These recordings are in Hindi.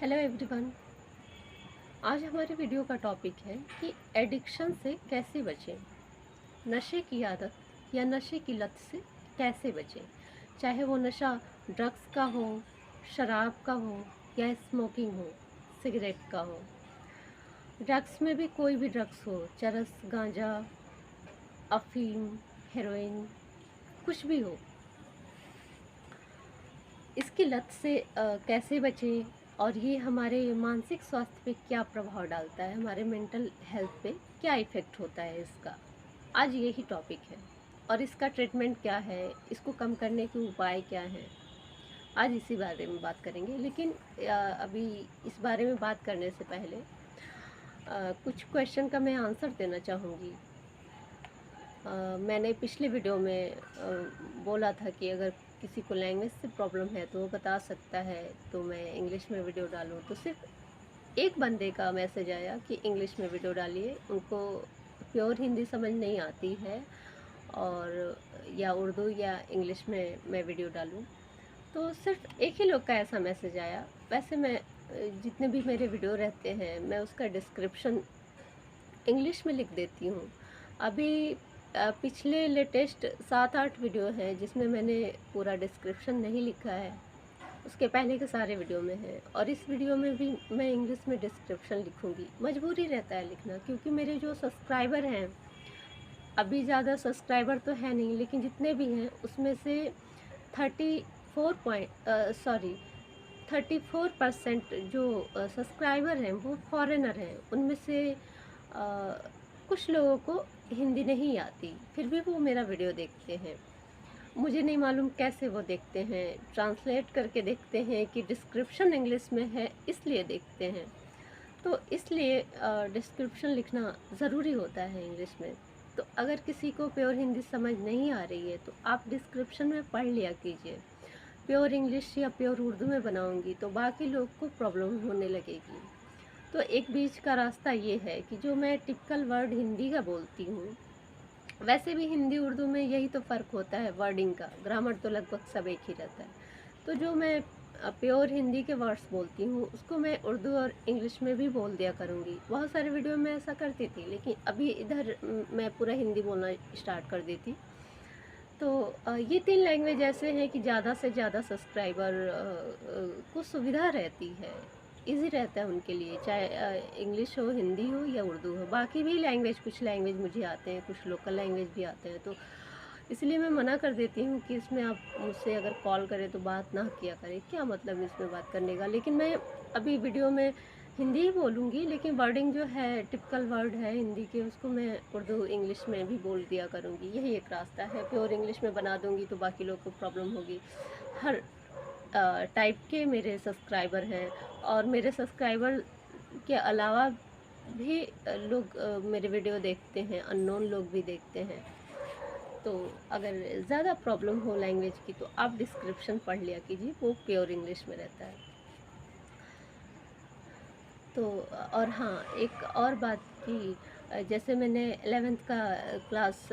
Hello everyone. आज हमारे वीडियो का टॉपिक है कि एडिक्शन से कैसे बचें। नशे की आदत या नशे की लत से कैसे बचें, चाहे वो नशा ड्रग्स का हो, शराब का हो या स्मोकिंग हो, सिगरेट का हो। ड्रग्स में भी कोई भी ड्रग्स हो, चरस, गांजा, अफीम, हेरोइन, कुछ भी हो। इसकी लत से कैसे बचें और ये हमारे मानसिक स्वास्थ्य पे क्या प्रभाव डालता है, हमारे मेंटल हेल्थ पे क्या इफ़ेक्ट होता है इसका, आज यही टॉपिक है। और इसका ट्रीटमेंट क्या है, इसको कम करने के उपाय क्या हैं, आज इसी बारे में बात करेंगे। लेकिन अभी इस बारे में बात करने से पहले कुछ क्वेश्चन का मैं आंसर देना चाहूँगी। मैंने पिछले वीडियो में बोला था कि अगर किसी को लैंग्वेज से प्रॉब्लम है तो वो बता सकता है, तो मैं इंग्लिश में वीडियो डालूँ। तो सिर्फ एक बंदे का मैसेज आया कि इंग्लिश में वीडियो डालिए, उनको प्योर हिंदी समझ नहीं आती है, और या उर्दू या इंग्लिश में मैं वीडियो डालूँ। तो सिर्फ एक ही लोग का ऐसा मैसेज आया। वैसे मैं जितने भी मेरे वीडियो रहते हैं मैं उसका डिस्क्रिप्शन इंग्लिश में लिख देती हूँ। अभी पिछले लेटेस्ट 7-8 वीडियो हैं जिसमें मैंने पूरा डिस्क्रिप्शन नहीं लिखा है, उसके पहले के सारे वीडियो में है। और इस वीडियो में भी मैं इंग्लिश में डिस्क्रिप्शन लिखूँगी, मजबूरी रहता है लिखना, क्योंकि मेरे जो सब्सक्राइबर हैं, अभी ज़्यादा सब्सक्राइबर तो है नहीं, लेकिन जितने भी हैं उसमें से 34% जो सब्सक्राइबर हैं वो फॉरेनर हैं। उनमें से कुछ लोगों को हिंदी नहीं आती, फिर भी वो मेरा वीडियो देखते हैं। मुझे नहीं मालूम कैसे वो देखते हैं, ट्रांसलेट करके देखते हैं कि डिस्क्रिप्शन इंग्लिश में है इसलिए देखते हैं। तो इसलिए डिस्क्रिप्शन लिखना ज़रूरी होता है इंग्लिश में। तो अगर किसी को प्योर हिंदी समझ नहीं आ रही है तो आप डिस्क्रिप्शन में पढ़ लिया कीजिए। प्योर इंग्लिश या प्योर उर्दू में बनाऊंगी तो बाकी लोग को प्रॉब्लम होने लगेगी। तो एक बीच का रास्ता ये है कि जो मैं टिपिकल वर्ड हिंदी का बोलती हूँ, वैसे भी हिंदी उर्दू में यही तो फ़र्क होता है वर्डिंग का, ग्रामर तो लगभग सब एक ही रहता है। तो जो मैं प्योर हिंदी के वर्ड्स बोलती हूँ उसको मैं उर्दू और इंग्लिश में भी बोल दिया करूँगी। बहुत सारे वीडियो में ऐसा करती थी, लेकिन अभी इधर मैं पूरा हिंदी बोलना स्टार्ट कर दी थी। तो ये 3 लैंग्वेज ऐसे हैं कि ज़्यादा से ज़्यादा सब्सक्राइबर को सुविधा रहती है, ईज़ी रहता है उनके लिए, चाहे इंग्लिश हो, हिंदी हो या उर्दू हो। बाकी भी लैंग्वेज, कुछ लैंग्वेज मुझे आते हैं, कुछ लोकल लैंग्वेज भी आते हैं। तो इसलिए मैं मना कर देती हूँ कि इसमें आप मुझसे अगर कॉल करें तो बात ना किया करें, क्या मतलब इसमें बात करने का। लेकिन मैं अभी वीडियो में हिंदी ही बोलूँगी, लेकिन वर्डिंग जो है, टिपिकल वर्ड है हिंदी के, उसको मैं उर्दू इंग्लिश में भी बोल दिया करूँगी। यही एक रास्ता है। प्योर इंग्लिश में बना दूँगी तो बाकी लोग को प्रॉब्लम होगी। हर टाइप के मेरे सब्सक्राइबर हैं, और मेरे सब्सक्राइबर के अलावा भी लोग मेरे वीडियो देखते हैं, अननोन लोग भी देखते हैं। तो अगर ज़्यादा प्रॉब्लम हो लैंग्वेज की तो आप डिस्क्रिप्शन पढ़ लिया कीजिए, वो प्योर इंग्लिश में रहता है। तो और हाँ, एक और बात कि जैसे मैंने 11th का क्लास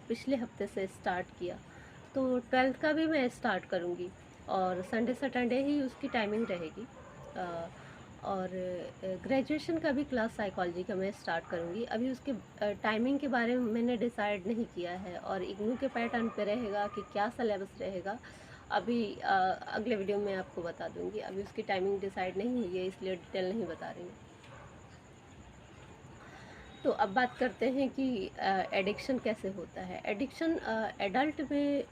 पिछले हफ्ते से स्टार्ट किया, तो 12th का भी मैं स्टार्ट करूँगी, और संडे सैटरडे ही उसकी टाइमिंग रहेगी। और ग्रेजुएशन का भी क्लास साइकोलॉजी का मैं स्टार्ट करूँगी। अभी उसके टाइमिंग के बारे में मैंने डिसाइड नहीं किया है, और इग्नू के पैटर्न पे रहेगा कि क्या सिलेबस रहेगा, अभी अगले वीडियो में आपको बता दूंगी। अभी उसकी टाइमिंग डिसाइड नहीं हुई है, इसलिए डिटेल नहीं बता रही हूँ। तो अब बात करते हैं कि एडिक्शन कैसे होता है। एडिक्शन एडल्ट में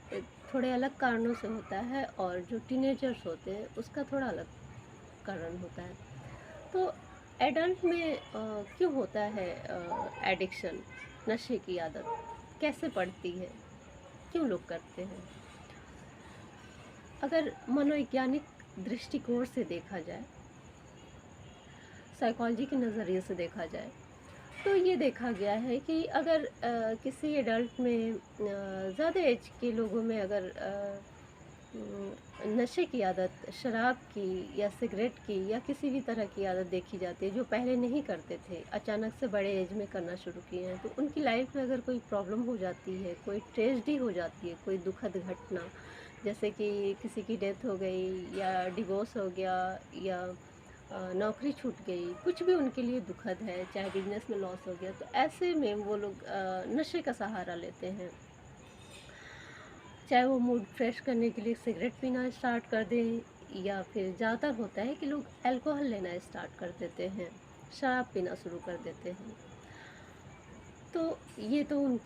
थोड़े अलग कारणों से होता है, और जो टीनेजर्स होते हैं उसका थोड़ा अलग कारण होता है। तो एडल्ट में क्यों होता है एडिक्शन, नशे की आदत कैसे पड़ती है, क्यों लोग करते हैं। अगर मनोवैज्ञानिक दृष्टिकोण से देखा जाए, साइकोलॉजी के नज़रिए से देखा जाए, तो ये देखा गया है कि अगर किसी एडल्ट में ज़्यादा एज के लोगों में अगर नशे की आदत, शराब की या सिगरेट की या किसी भी तरह की आदत देखी जाती है, जो पहले नहीं करते थे, अचानक से बड़े एज में करना शुरू किए हैं, तो उनकी लाइफ में अगर कोई प्रॉब्लम हो जाती है, कोई ट्रेजेडी हो जाती है, कोई दुखद घटना, जैसे कि किसी की डेथ हो गई या डिवोर्स हो गया, या नौकरी छूट गई, कुछ भी उनके लिए दुखद है, चाहे बिजनेस में लॉस हो गया, तो ऐसे में वो लोग नशे का सहारा लेते हैं। चाहे वो मूड फ्रेश करने के लिए सिगरेट पीना स्टार्ट कर दें, या फिर ज़्यादातर होता है कि लोग अल्कोहल लेना स्टार्ट कर देते हैं, शराब पीना शुरू कर देते हैं। तो ये तो उन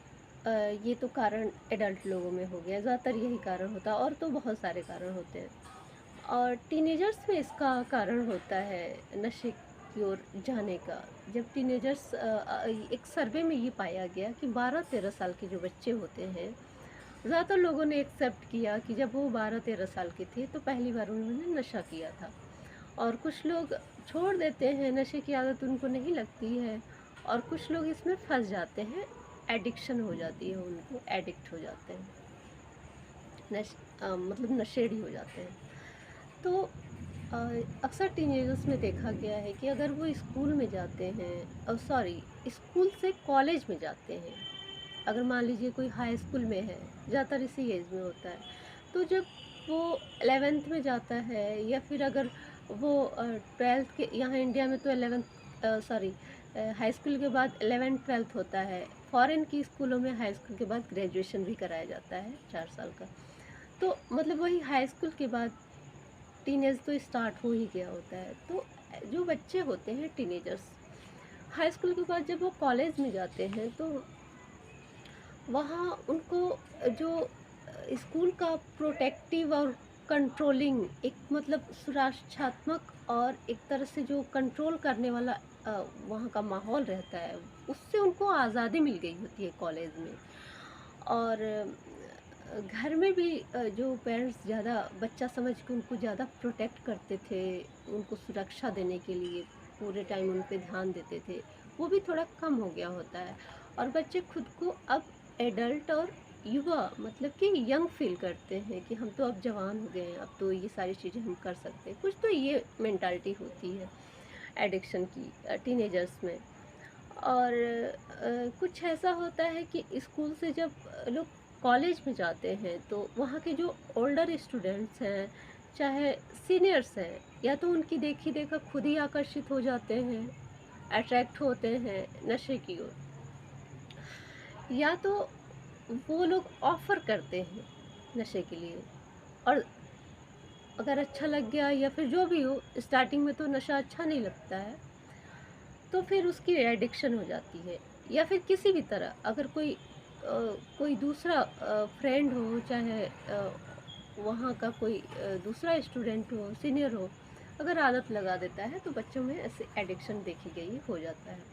ये तो कारण एडल्ट लोगों में हो गया, ज़्यादातर यही कारण होता है, और तो बहुत सारे कारण होते हैं। और टीनेजर्स में इसका कारण होता है नशे की ओर जाने का। जब टीनेजर्स एक सर्वे में ये पाया गया कि 12-13 साल के जो बच्चे होते हैं, ज़्यादातर लोगों ने एक्सेप्ट किया कि जब वो 12-13 साल के थे तो पहली बार उन्होंने नशा किया था। और कुछ लोग छोड़ देते हैं, नशे की आदत उनको नहीं लगती है, और कुछ लोग इसमें फंस जाते हैं, एडिक्शन हो जाती है उनको, एडिक्ट हो जाते हैं, मतलब नशेड़ी हो जाते हैं। तो अ, अक्सर टीनेजर्स में देखा गया है कि अगर वो स्कूल में जाते हैं, सॉरी, स्कूल से कॉलेज में जाते हैं, अगर मान लीजिए कोई हाई स्कूल में है, ज़्यादातर इसी एज में होता है, तो जब वो 11th में जाता है, या फिर अगर वो 12th के, यहाँ इंडिया में तो 11th, सॉरी, हाई स्कूल के बाद 11th-12th होता है। फॉरेन की स्कूलों में हाई स्कूल के बाद ग्रेजुएशन भी कराया जाता है 4 साल का। तो मतलब वही हाई स्कूल के बाद टीनेज तो स्टार्ट हो ही गया होता है। तो जो बच्चे होते हैं टीनेजर्स, हाई स्कूल के बाद जब वो कॉलेज में जाते हैं, तो वहाँ उनको जो स्कूल का प्रोटेक्टिव और कंट्रोलिंग, एक मतलब सुरक्षात्मक और एक तरह से जो कंट्रोल करने वाला वहाँ का माहौल रहता है, उससे उनको आज़ादी मिल गई होती है कॉलेज में। और घर में भी जो पेरेंट्स ज़्यादा बच्चा समझ के उनको ज़्यादा प्रोटेक्ट करते थे, उनको सुरक्षा देने के लिए पूरे टाइम उन पे ध्यान देते थे, वो भी थोड़ा कम हो गया होता है। और बच्चे खुद को अब एडल्ट और युवा, मतलब कि यंग फील करते हैं कि हम तो अब जवान हो गए हैं, अब तो ये सारी चीज़ें हम कर सकते हैं। कुछ तो ये मेंटालिटी होती है एडिक्शन की टीनेजर्स में। और कुछ ऐसा होता है कि स्कूल से जब लोग कॉलेज में जाते हैं, तो वहाँ के जो ओल्डर स्टूडेंट्स हैं, चाहे सीनियर्स हैं, या तो उनकी देखी देखा खुद ही आकर्षित हो जाते हैं, अट्रैक्ट होते हैं नशे की ओर, या तो वो लोग ऑफ़र करते हैं नशे के लिए। और अगर अच्छा लग गया, या फिर जो भी हो, स्टार्टिंग में तो नशा अच्छा नहीं लगता है, तो फिर उसकी एडिक्शन हो जाती है। या फिर किसी भी तरह अगर कोई दूसरा फ्रेंड हो, चाहे वहाँ का कोई दूसरा स्टूडेंट हो, सीनियर हो, अगर आदत लगा देता है, तो बच्चों में ऐसे एडिक्शन देखी गई हो जाता है।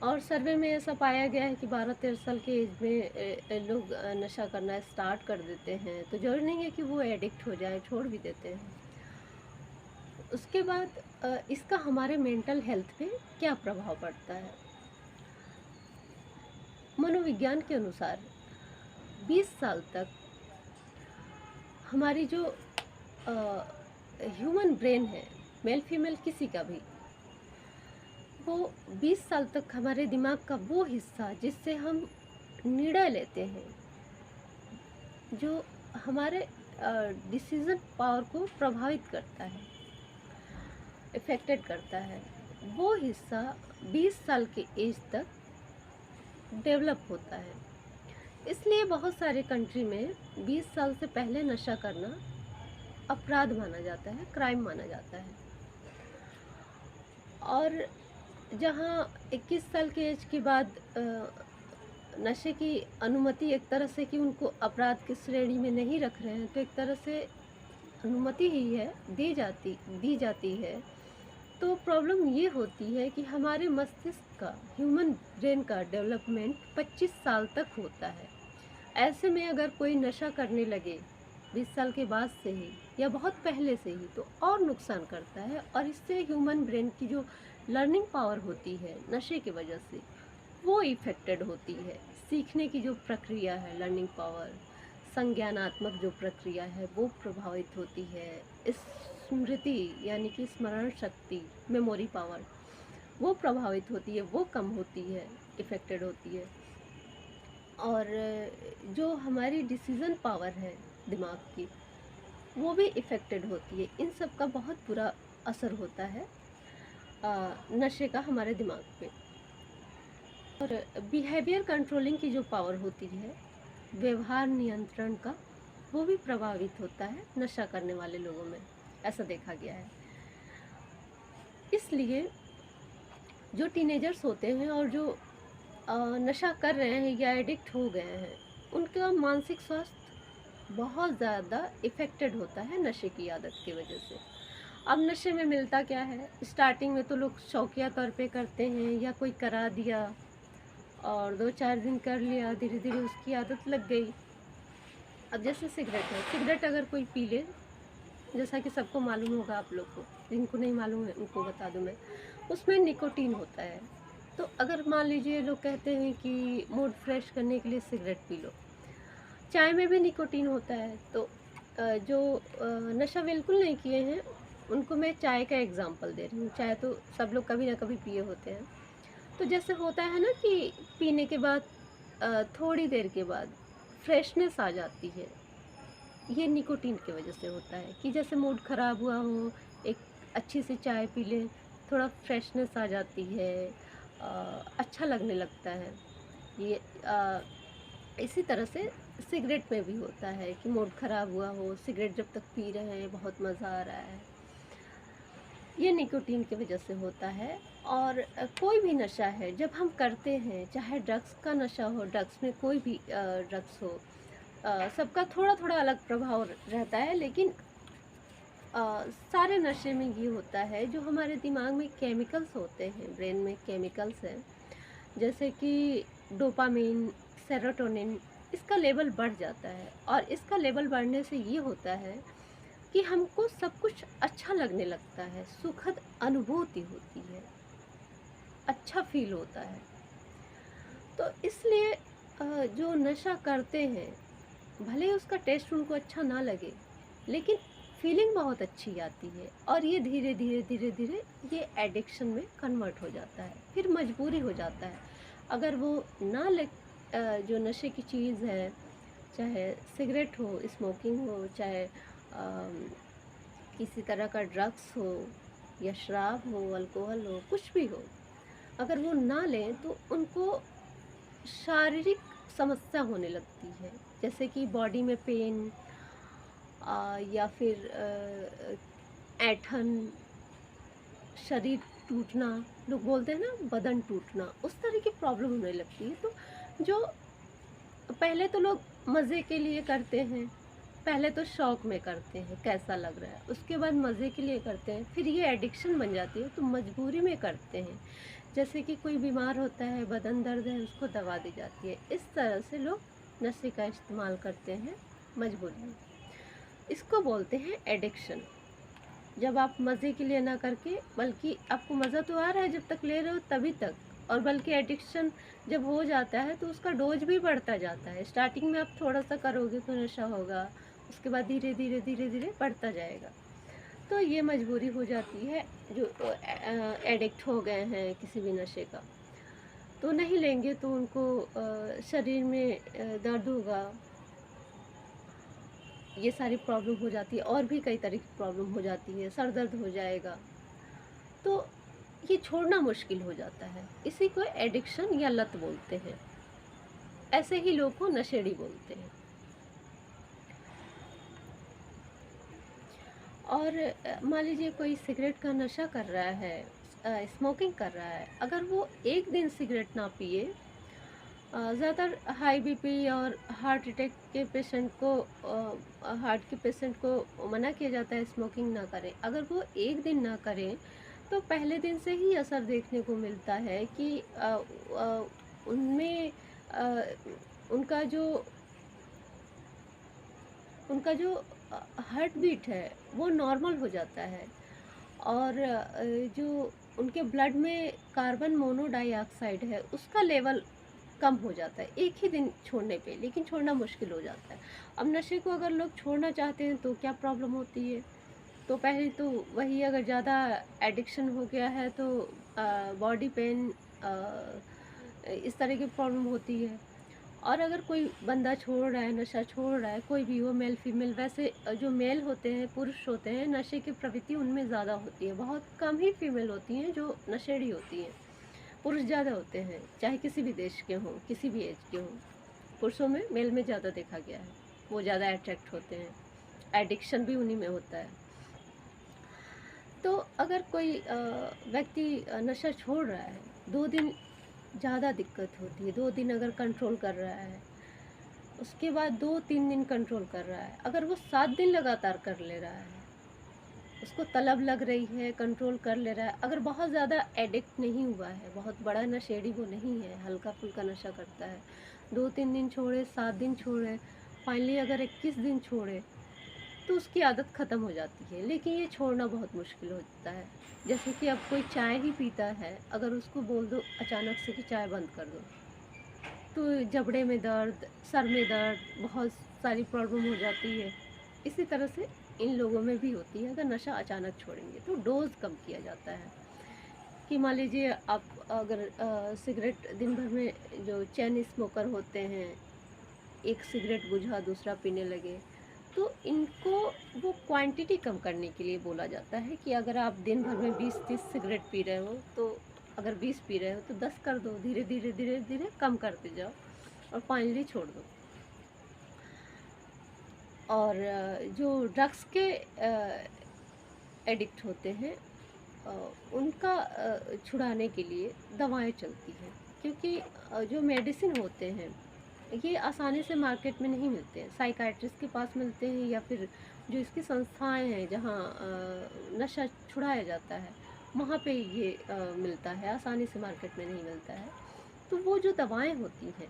और सर्वे में ऐसा पाया गया है कि 12-13 साल के एज में लोग नशा करना स्टार्ट कर देते हैं, तो ज़रूरी नहीं है कि वो एडिक्ट हो जाए, छोड़ भी देते हैं। उसके बाद इसका हमारे मेंटल हेल्थ पे क्या प्रभाव पड़ता है? मनोविज्ञान के अनुसार 20 साल तक हमारी जो ह्यूमन ब्रेन है, मेल फीमेल किसी का भी, वो 20 साल तक हमारे दिमाग का वो हिस्सा जिससे हम निर्णय लेते हैं, जो हमारे डिसीजन पावर को प्रभावित करता है, इफ़ेक्टेड करता है, वो हिस्सा 20 साल के एज तक डेवलप होता है। इसलिए बहुत सारे कंट्री में 20 साल से पहले नशा करना अपराध माना जाता है, क्राइम माना जाता है। और जहाँ 21 साल के एज के बाद नशे की अनुमति, एक तरह से कि उनको अपराध की श्रेणी में नहीं रख रहे हैं, तो एक तरह से अनुमति ही है, दी जाती है। तो प्रॉब्लम ये होती है कि हमारे मस्तिष्क का, ह्यूमन ब्रेन का डेवलपमेंट 25 साल तक होता है। ऐसे में अगर कोई नशा करने लगे 20 साल के बाद से ही, या बहुत पहले से ही, तो और नुकसान करता है। और इससे ह्यूमन ब्रेन की जो लर्निंग पावर होती है नशे की वजह से, वो इफ़ेक्टेड होती है। सीखने की जो प्रक्रिया है, लर्निंग पावर, संज्ञानात्मक जो प्रक्रिया है, वो प्रभावित होती है। स्मृति यानी कि स्मरण शक्ति, मेमोरी पावर, वो प्रभावित होती है, वो कम होती है, इफ़ेक्टेड होती है। और जो हमारी डिसीज़न पावर है दिमाग की, वो भी इफ़ेक्टेड होती है। इन सब का बहुत बुरा असर होता है नशे का हमारे दिमाग पे। और बिहेवियर कंट्रोलिंग की जो पावर होती है, व्यवहार नियंत्रण का, वो भी प्रभावित होता है नशा करने वाले लोगों में, ऐसा देखा गया है। इसलिए जो टीनेजर्स होते हैं और जो नशा कर रहे हैं या एडिक्ट हो गए हैं, उनका मानसिक स्वास्थ्य बहुत ज़्यादा इफ़ेक्टेड होता है नशे की आदत की वजह से। अब नशे में मिलता क्या है, स्टार्टिंग में तो लोग शौकिया तौर पे करते हैं या कोई करा दिया और 2-4 दिन कर लिया, धीरे धीरे उसकी आदत लग गई। अब जैसे सिगरेट है, सिगरेट अगर कोई पी ले, जैसा कि सबको मालूम होगा, आप लोग को, जिनको नहीं मालूम है उनको बता दूं मैं, उसमें निकोटीन होता है। तो अगर मान लीजिए लोग कहते हैं कि मूड फ्रेश करने के लिए सिगरेट पी लो, चाय में भी निकोटीन होता है। तो जो नशा बिल्कुल नहीं किए हैं उनको मैं चाय का एग्जांपल दे रही हूँ। चाय तो सब लोग कभी ना कभी पिए होते हैं। तो जैसे होता है ना कि पीने के बाद थोड़ी देर के बाद फ्रेशनेस आ जाती है, ये निकोटीन की वजह से होता है। कि जैसे मूड ख़राब हुआ हो, एक अच्छी सी चाय पी लें, थोड़ा फ्रेशनेस आ जाती है, अच्छा लगने लगता है। ये इसी तरह से सिगरेट में भी होता है कि मूड ख़राब हुआ हो, सिगरेट जब तक पी रहे हैं बहुत मज़ा आ रहा है, ये निकोटीन की वजह से होता है। और कोई भी नशा है जब हम करते हैं, चाहे ड्रग्स का नशा हो, ड्रग्स में कोई भी ड्रग्स हो, सबका थोड़ा थोड़ा अलग प्रभाव रहता है, लेकिन सारे नशे में ये होता है, जो हमारे दिमाग में केमिकल्स होते हैं, ब्रेन में केमिकल्स हैं, जैसे कि डोपामिन, सेरोटोनिन, इसका लेवल बढ़ जाता है। और इसका लेवल बढ़ने से ये होता है कि हमको सब कुछ अच्छा लगने लगता है, सुखद अनुभूति होती है, अच्छा फील होता है। तो इसलिए जो नशा करते हैं, भले ही उसका टेस्ट उनको अच्छा ना लगे, लेकिन फीलिंग बहुत अच्छी आती है, और ये धीरे धीरे धीरे धीरे ये एडिक्शन में कन्वर्ट हो जाता है, फिर मजबूरी हो जाता है। अगर वो ना ले, जो नशे की चीज़ है, चाहे सिगरेट हो, स्मोकिंग हो, चाहे किसी तरह का ड्रग्स हो या शराब हो, अल्कोहल हो, कुछ भी हो, अगर वो ना लें तो उनको शारीरिक समस्या होने लगती है, जैसे कि बॉडी में पेन, या फिर ऐंठन, शरीर टूटना, लोग बोलते हैं ना बदन टूटना, उस तरह की प्रॉब्लम होने लगती है। तो जो पहले तो लोग मज़े के लिए करते हैं, पहले तो शौक में करते हैं, कैसा लग रहा है, उसके बाद मज़े के लिए करते हैं, फिर ये एडिक्शन बन जाती है तो मजबूरी में करते हैं। जैसे कि कोई बीमार होता है, बदन दर्द है, उसको दवा दी जाती है, इस तरह से लोग नशे का इस्तेमाल करते हैं मजबूरी में। इसको बोलते हैं एडिक्शन। जब आप मज़े के लिए ना करके, बल्कि आपको मज़ा तो आ रहा है जब तक ले रहे हो तभी तक, और बल्कि एडिक्शन जब हो जाता है तो उसका डोज भी बढ़ता जाता है। स्टार्टिंग में आप थोड़ा सा करोगे तो नशा होगा, उसके बाद धीरे धीरे धीरे धीरे बढ़ता जाएगा। तो ये मजबूरी हो जाती है, जो एडिक्ट हो गए हैं किसी भी नशे का, तो नहीं लेंगे तो उनको शरीर में दर्द होगा, ये सारी प्रॉब्लम हो जाती है, और भी कई तरह की प्रॉब्लम हो जाती है, सर दर्द हो जाएगा। तो ये छोड़ना मुश्किल हो जाता है, इसी को एडिक्शन या लत बोलते हैं। ऐसे ही लोग को नशेड़ी बोलते हैं। और मान लीजिए कोई सिगरेट का नशा कर रहा है, स्मोकिंग कर रहा है, अगर वो एक दिन सिगरेट ना पिए, ज़्यादातर हाई बीपी और हार्ट अटैक के पेशेंट को, हार्ट के पेशेंट को मना किया जाता है स्मोकिंग ना करें। अगर वो एक दिन ना करें तो पहले दिन से ही असर देखने को मिलता है कि उनमें अ, उनका जो उनका जो हार्ट बीट है वो नॉर्मल हो जाता है। और जो उनके ब्लड में कार्बन मोनोडाइऑक्साइड है उसका लेवल कम हो जाता है एक ही दिन छोड़ने पे, लेकिन छोड़ना मुश्किल हो जाता है। अब नशे को अगर लोग छोड़ना चाहते हैं तो क्या प्रॉब्लम होती है, तो पहले तो वही, अगर ज़्यादा एडिक्शन हो गया है तो बॉडी पेन, इस तरह की प्रॉब्लम होती है। और अगर कोई बंदा छोड़ रहा है, नशा छोड़ रहा है, कोई भी हो, मेल फीमेल, वैसे जो मेल होते हैं, पुरुष होते हैं, नशे की प्रवृत्ति उनमें ज़्यादा होती है। बहुत कम ही फीमेल होती हैं जो नशेड़ी होती हैं। पुरुष ज़्यादा होते हैं, चाहे किसी भी देश के हों, किसी भी एज के हों। पुरुषों में, मेल में ज़्यादा देखा गया है, वो ज़्यादा अट्रैक्ट होते हैं। एडिक्शन भी उन्हीं में होता है। तो अगर कोई व्यक्ति नशा छोड़ रहा है, 2 दिन ज़्यादा दिक्कत होती है, 2 दिन अगर कंट्रोल कर रहा है, उसके बाद 2-3 दिन कंट्रोल कर रहा है, अगर वो 7 दिन लगातार कर ले रहा है, उसको तलब लग रही है, कंट्रोल कर ले रहा है, अगर बहुत ज़्यादा एडिक्ट नहीं हुआ है, बहुत बड़ा नशेड़ी वो नहीं है, हल्का-फुल्का नशा करता है, 2-3 दिन छोड़े, 7 दिन छोड़े, फाइनली अगर 21 दिन छोड़े, तो उसकी आदत ख़त्म हो जाती है। लेकिन ये छोड़ना बहुत मुश्किल होता है। जैसे कि अब कोई चाय ही पीता है, अगर उसको बोल दो अचानक से कि चाय बंद कर दो, तो जबड़े में दर्द, सर में दर्द, बहुत सारी प्रॉब्लम हो जाती है। इसी तरह से इन लोगों में भी होती है। अगर नशा अचानक छोड़ेंगे तो डोज़ कम किया जाता है कि मान लीजिए आप अगर सिगरेट दिन भर में, जो चेन स्मोकर होते हैं, एक सिगरेट बुझा दूसरा पीने लगे, तो इनको वो क्वांटिटी कम करने के लिए बोला जाता है कि अगर आप दिन भर में 20-30 सिगरेट पी रहे हो, तो अगर 20 पी रहे हो तो 10 कर दो, धीरे धीरे धीरे धीरे कम करते जाओ और फाइनली छोड़ दो। और जो ड्रग्स के एडिक्ट होते हैं, उनका छुड़ाने के लिए दवाएं चलती हैं, क्योंकि जो मेडिसिन होते हैं ये आसानी से मार्केट में नहीं मिलते हैं। साइकाइट्रिस्ट के पास मिलते हैं, या फिर जो इसकी संस्थाएं हैं जहाँ नशा छुड़ाया जाता है, वहाँ पे ये मिलता है, आसानी से मार्केट में नहीं मिलता है। तो वो जो दवाएं होती हैं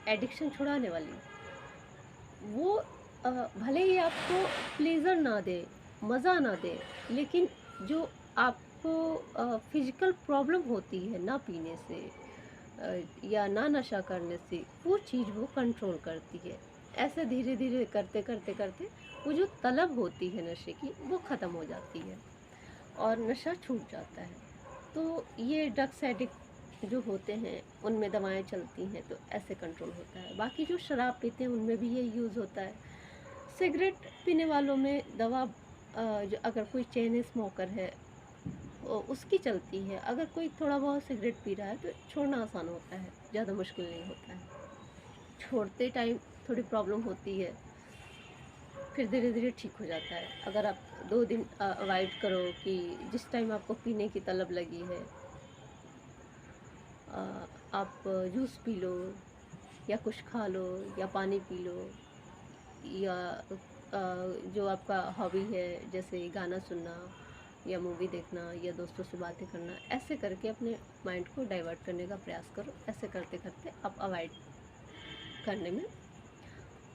एडिक्शन छुड़ाने वाली, वो भले ही आपको प्लेज़र ना दे, मज़ा ना दे, लेकिन जो आपको फिज़िकल प्रॉब्लम होती है ना पीने से या ना नशा करने से, वो चीज़ वो कंट्रोल करती है। ऐसे धीरे धीरे करते करते करते वो जो तलब होती है नशे की, वो ख़त्म हो जाती है और नशा छूट जाता है। तो ये ड्रग्स एडिक्ट जो होते हैं उनमें दवाएं चलती हैं, तो ऐसे कंट्रोल होता है। बाकी जो शराब पीते हैं उनमें भी ये यूज़ होता है। सिगरेट पीने वालों में दवा जो अगर कोई चेन स्मोकर है उसकी चलती है। अगर कोई थोड़ा बहुत सिगरेट पी रहा है तो छोड़ना आसान होता है, ज़्यादा मुश्किल नहीं होता है। छोड़ते टाइम थोड़ी प्रॉब्लम होती है, फिर धीरे धीरे ठीक हो जाता है। अगर आप 2 दिन अवॉइड करो कि जिस टाइम आपको पीने की तलब लगी है, आप जूस पी लो या कुछ खा लो या पानी पी लो, या जो आपका हॉबी है जैसे गाना सुनना या मूवी देखना या दोस्तों से बातें करना, ऐसे करके अपने माइंड को डाइवर्ट करने का प्रयास करो। ऐसे करते करते आप अवॉइड करने में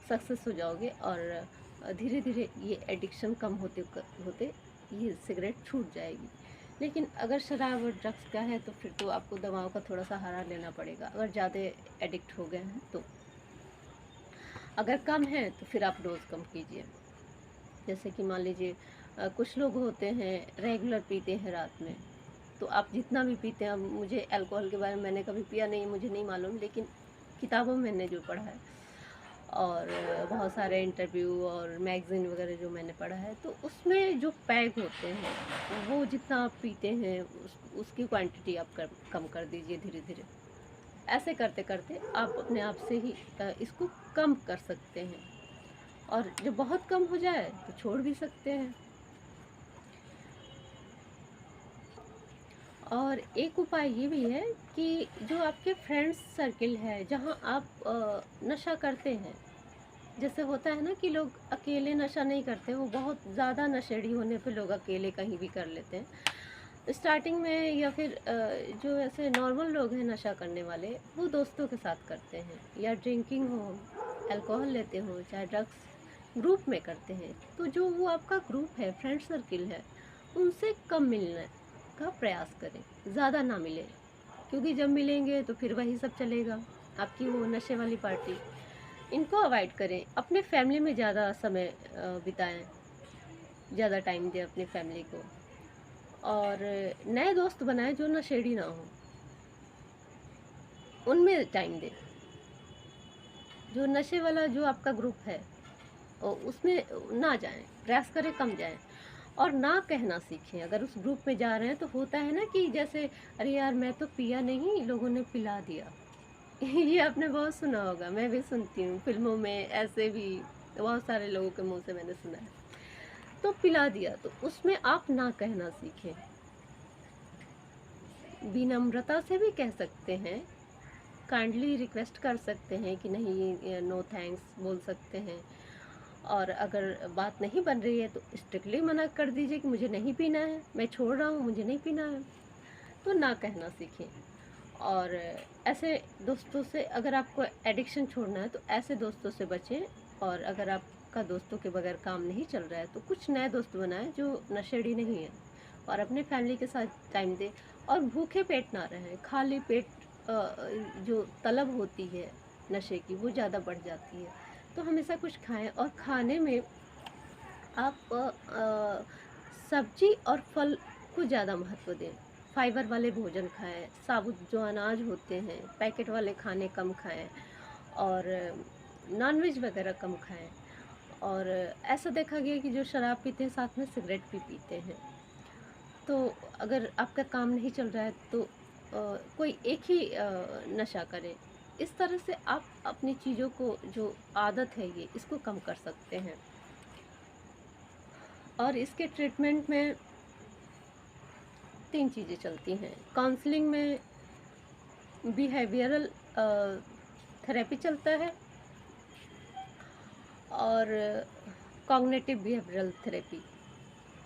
सक्सेस हो जाओगे और धीरे धीरे ये एडिक्शन कम होते होते ये सिगरेट छूट जाएगी। लेकिन अगर शराब और ड्रग्स का है तो फिर तो आपको दवाओं का थोड़ा सहारा लेना पड़ेगा, अगर ज़्यादा एडिक्ट हो गए हैं तो। अगर कम है तो फिर आप डोज कम कीजिए। जैसे कि मान लीजिए कुछ लोग होते हैं रेगुलर पीते हैं रात में, तो आप जितना भी पीते हैं, अब मुझे अल्कोहल के बारे में मैंने कभी पिया नहीं, मुझे नहीं मालूम, लेकिन किताबों में मैंने जो पढ़ा है और बहुत सारे इंटरव्यू और मैगज़ीन वगैरह जो मैंने पढ़ा है, तो उसमें जो पैग होते हैं वो जितना आप पीते हैं उसकी क्वांटिटी आप कम कर दीजिए धीरे धीरे। ऐसे करते करते आप अपने आप से ही इसको कम कर सकते हैं, और जब बहुत कम हो जाए तो छोड़ भी सकते हैं। और एक उपाय ये भी है कि जो आपके फ्रेंड्स सर्किल है जहाँ आप नशा करते हैं, जैसे होता है ना कि लोग अकेले नशा नहीं करते, वो बहुत ज़्यादा नशेड़ी होने पे लोग अकेले कहीं भी कर लेते हैं स्टार्टिंग में, या फिर जो ऐसे नॉर्मल लोग हैं नशा करने वाले, वो दोस्तों के साथ करते हैं, या ड्रिंकिंग हो, अल्कोहल लेते हो, चाहे ड्रग्स ग्रुप में करते हैं। तो जो वो आपका ग्रुप है, फ्रेंड सर्किल है, उनसे कम मिलने का प्रयास करें, ज़्यादा ना मिले, क्योंकि जब मिलेंगे तो फिर वही सब चलेगा, आपकी वो नशे वाली पार्टी। इनको अवॉइड करें, अपने फैमिली में ज़्यादा समय बिताएं, ज़्यादा टाइम दें अपनी फैमिली को, और नए दोस्त बनाएं जो नशेड़ी ना हो, उनमें टाइम दें। जो नशे वाला जो आपका ग्रुप है उसमें ना जाएं, प्रयास करें कम जाएं। और ना कहना सीखें। अगर उस ग्रुप में जा रहे हैं तो होता है ना कि जैसे अरे यार मैं तो पिया नहीं, लोगों ने पिला दिया। ये आपने बहुत सुना होगा, मैं भी सुनती हूँ फिल्मों में, ऐसे भी बहुत सारे लोगों के मुंह से मैंने सुना है। तो पिला दिया, तो उसमें आप ना कहना सीखें। विनम्रता से भी कह सकते हैं, काइंडली रिक्वेस्ट कर सकते हैं कि नहीं, नो थैंक्स बोल सकते हैं। और अगर बात नहीं बन रही है तो स्ट्रिक्टली मना कर दीजिए कि मुझे नहीं पीना है, मैं छोड़ रहा हूँ, मुझे नहीं पीना है। तो ना कहना सीखें। और ऐसे दोस्तों से, अगर आपको एडिक्शन छोड़ना है तो ऐसे दोस्तों से बचें। और अगर आपका दोस्तों के बगैर काम नहीं चल रहा है तो कुछ नए दोस्त बनाएं जो नशेड़ी नहीं है, और अपने फैमिली के साथ टाइम दें। और भूखे पेट ना रहें। खाली पेट जो तलब होती है नशे की वो ज़्यादा बढ़ जाती है। तो हमेशा कुछ खाएं, और खाने में आप सब्जी और फल को ज़्यादा महत्व दें। फाइबर वाले भोजन खाएं, साबुत जो अनाज होते हैं, पैकेट वाले खाने कम खाएं, और नॉनवेज वगैरह कम खाएं। और ऐसा देखा गया कि जो शराब पीते हैं साथ में सिगरेट भी पीते हैं। तो अगर आपका काम नहीं चल रहा है तो कोई एक ही नशा करें। इस तरह से आप अपनी चीज़ों को, जो आदत है ये, इसको कम कर सकते हैं। और इसके ट्रीटमेंट में 3 चीज़ें चलती हैं। काउंसलिंग में बिहेवियरल थेरेपी चलता है, और कॉग्निटिव बिहेवियरल थेरेपी,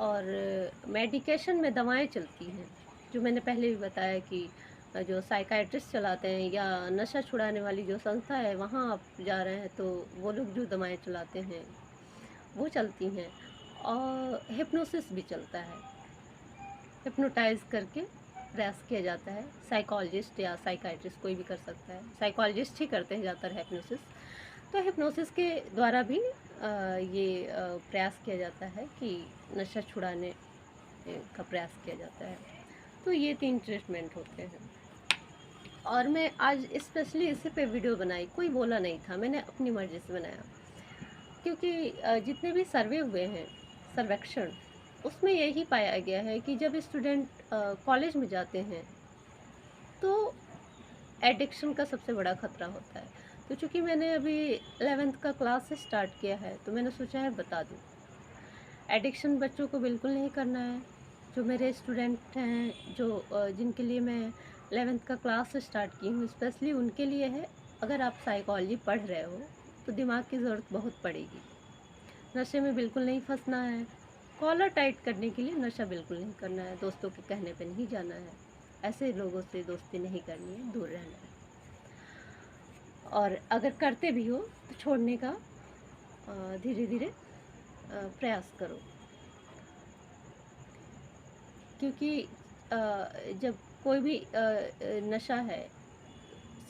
और मेडिकेशन में दवाएं चलती हैं, जो मैंने पहले भी बताया कि जो साइकाइट्रिस्ट चलाते हैं, या नशा छुड़ाने वाली जो संस्था है वहाँ आप जा रहे हैं तो वो लोग जो दवाएं चलाते हैं वो चलती हैं। और हिप्नोसिस भी चलता है, हिप्नोटाइज करके प्रयास किया जाता है। साइकोलॉजिस्ट या साइकाइट्रिस्ट कोई भी कर सकता है, साइकोलॉजिस्ट ही करते हैं ज़्यादातर हिप्नोसिस। तो हिप्नोसिस के द्वारा भी ये प्रयास किया जाता है कि नशा छुड़ाने का प्रयास किया जाता है। तो ये 3 ट्रीटमेंट होते हैं। और मैं आज स्पेशली इसी पे वीडियो बनाई, कोई बोला नहीं था, मैंने अपनी मर्ज़ी से बनाया। क्योंकि जितने भी सर्वे हुए हैं, सर्वेक्षण, उसमें यही पाया गया है कि जब स्टूडेंट कॉलेज में जाते हैं तो एडिक्शन का सबसे बड़ा खतरा होता है। तो चूँकि मैंने अभी 11th का क्लास से स्टार्ट किया है तो मैंने सोचा है बता दूँ। एडिक्शन बच्चों को बिल्कुल नहीं करना है। जो मेरे स्टूडेंट हैं, जो जिनके लिए मैं 11th का क्लास स्टार्ट की हूँ, स्पेशली उनके लिए है। अगर आप साइकोलॉजी पढ़ रहे हो तो दिमाग की ज़रूरत बहुत पड़ेगी। नशे में बिल्कुल नहीं फंसना है। कॉलर टाइट करने के लिए नशा बिल्कुल नहीं करना है। दोस्तों के कहने पे नहीं जाना है। ऐसे लोगों से दोस्ती नहीं करनी है, दूर रहना है। और अगर करते भी हो तो छोड़ने का धीरे धीरे प्रयास करो। क्योंकि जब कोई भी नशा है,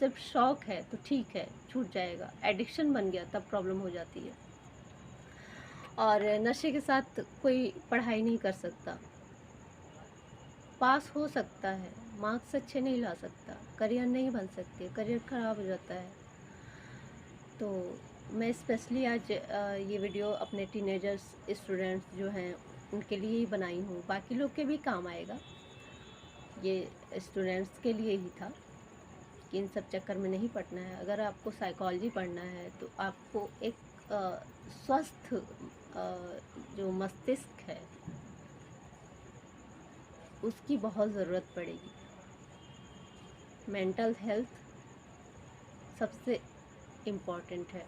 सिर्फ शौक है तो ठीक है, छूट जाएगा। एडिक्शन बन गया तब प्रॉब्लम हो जाती है। और नशे के साथ कोई पढ़ाई नहीं कर सकता। पास हो सकता है, मार्क्स अच्छे नहीं ला सकता, करियर नहीं बन सकते, करियर ख़राब हो जाता है। तो मैं स्पेशली आज ये वीडियो अपने टीनेजर्स स्टूडेंट्स जो हैं उनके लिए ही बनाई हूँ। बाकी लोग के भी काम आएगा, ये स्टूडेंट्स के लिए ही था कि इन सब चक्कर में नहीं पड़ना है। अगर आपको साइकोलॉजी पढ़ना है तो आपको एक स्वस्थ जो मस्तिष्क है उसकी बहुत ज़रूरत पड़ेगी। मेंटल हेल्थ सबसे इम्पॉर्टेंट है।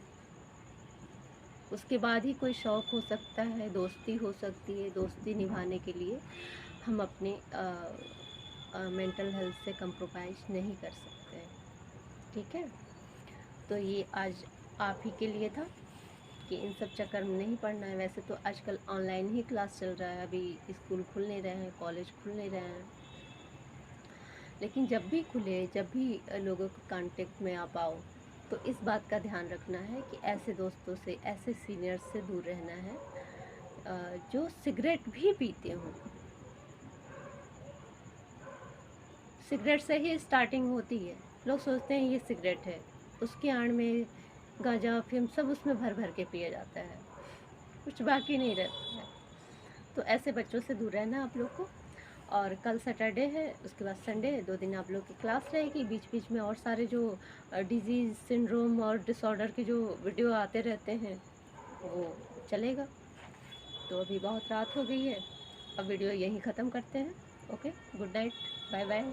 उसके बाद ही कोई शौक़ हो सकता है, दोस्ती हो सकती है। दोस्ती निभाने के लिए हम अपने मेंटल हेल्थ से कंप्रोमाइज़ नहीं कर सकते हैं। ठीक है, तो ये आज आप ही के लिए था कि इन सब चक्कर में नहीं पड़ना है। वैसे तो आजकल ऑनलाइन ही क्लास चल रहा है, अभी स्कूल खुल नहीं रहे हैं, कॉलेज खुल नहीं रहे हैं। लेकिन जब भी खुले, जब भी लोगों के कांटेक्ट में आप आओ तो इस बात का ध्यान रखना है कि ऐसे दोस्तों से, ऐसे सीनियर्स से दूर रहना है जो सिगरेट भी पीते हों। सिगरेट से ही स्टार्टिंग होती है। लोग सोचते हैं ये सिगरेट है, उसके आड़ में गांजा अफीम सब उसमें भर भर के पिया जाता है, कुछ बाकी नहीं रहता है। तो ऐसे बच्चों से दूर रहना आप लोग को। और कल सैटरडे है, उसके बाद संडे है, 2 दिन आप लोग की क्लास रहेगी। बीच बीच में और सारे जो डिजीज़, सिंड्रोम और डिसऑर्डर के जो वीडियो आते रहते हैं वो चलेगा। तो अभी बहुत रात हो गई है, अब वीडियो यहीं ख़त्म करते हैं। Okay, good night, bye bye.